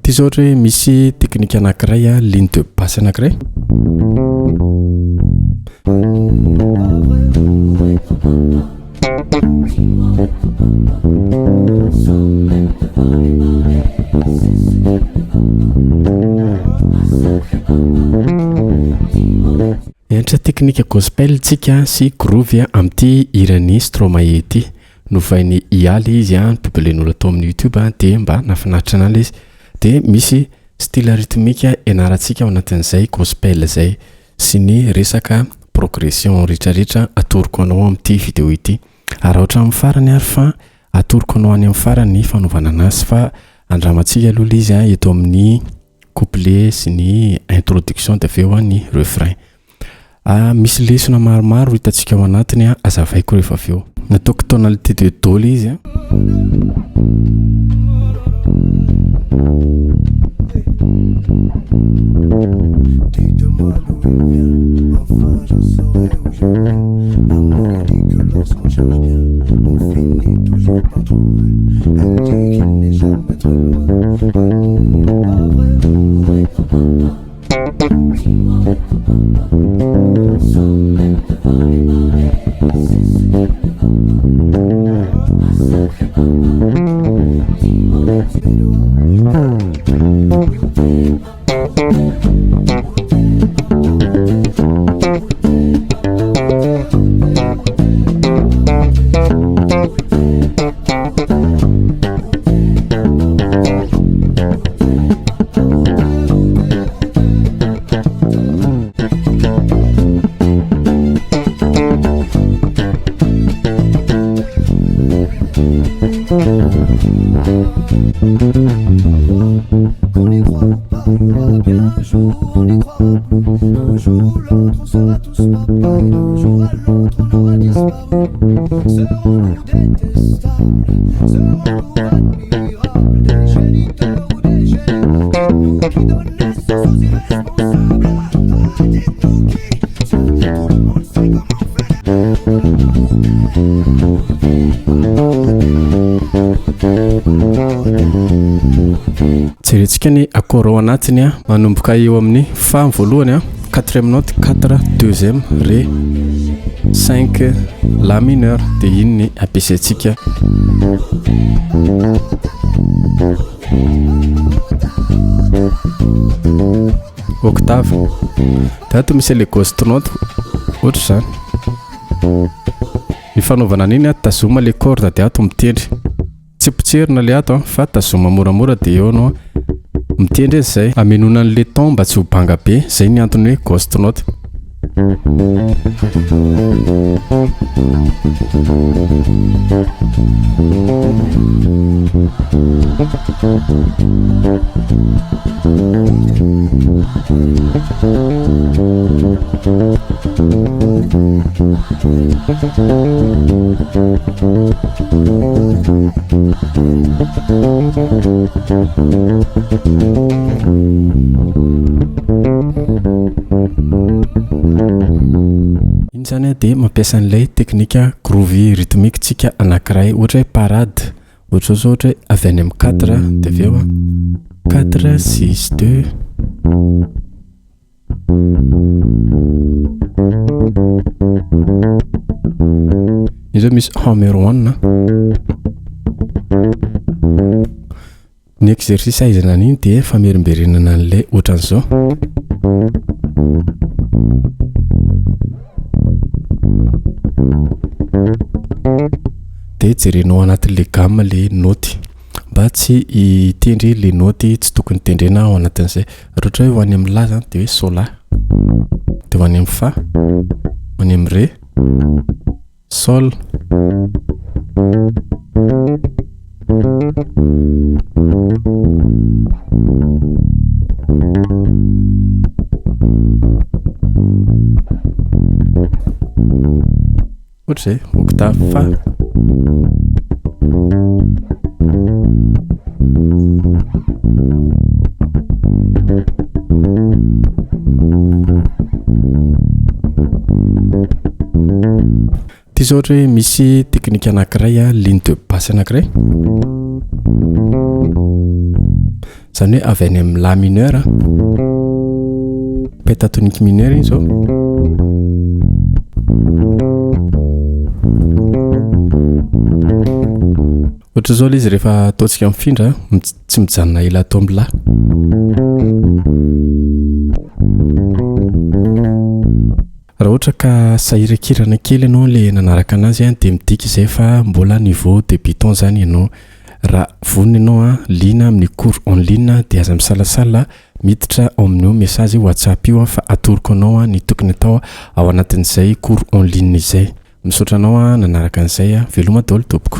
Ty zao ohatra hoe misy teknika anankiray a ligne de basse anankiray. Endra teknika gospel tsika sy groove amin'ity irany Stromae ity. Novainy ialy izy publien'olo atao amin'ny YouTube de mba nafinaritra an'ala izy. De misy style rythmique ianarantsika ao anatin'izay gospel zay sy ny resaka progression rehetrarehetra atoroko anao amin'ity vidéo ity. Ary ohatra amin'ny farany ary fa atoroko anao any amin'ny farany fanaovana anazy fa andramantsika aloha izy eto amin'ny couplet sy ny introduction de aveo ny refrain. Misy lesona maromaro hitantsika ao anatiny azavaiko rehefa aveo. Nataoko tonalité de do izy jerentsika ny accord ao anatiny manomboka eo amin'ny fa voalohany 4e note 4 2e ré 5 la mineur de iny ny ampiasaintsika. Octave de ato misy le ghost note ohatra zany. Ny fanaovana an'iny tazoma le corde de ato mitendry, tsy potserina le ato fa tazoma moramora de eo anao mitendry zay amenona an'le ton mba tsy ho banga be, zay ny antony hoe ghost note. Iny zany de mampiasa an'ilay teknika groovy rythmique tsika anankiray ohatra hoe parade. Ohatra zao ohatra avy any amin'ny 4 de aveo 4 6 2 izy misy hammer 1 ny exercice aizana an'iny de famerimberenana an'ilay ohatran'izao. De jerenao anatin'le gamme le noty mba tsy hitendry le noty tsy tokony tendrena ao anatin'izay. Ohatra hoe ho any amin'ny la zany de hoe sol la, de ho any amin'ny fa, ho any amin'ny ré, sol, ohatra zay octave fa. Ty zao ohatra hoe misy teknika anankiray ligne de basse anankiray. zany hoe avy any amin'ny la mineur pentatonique mineur iny zao ohatra zao izy rehefa ataontsika mifindra tsy mijanona ila atao amin'ny la raha ohatra ka sahirakirana kely ianao le nanaraka anazy dia midika izay fa mbola niveau débutant zany ianao raha vonona ianao liana amin'ny cours en ligne dia aza misalasala miditra ao amin'io message WhatsApp io fa atoroko anao ny tokony atao ao anatin'izay cours en ligne izay misaotra anao nanaraka an'izay veloma daholo tompoko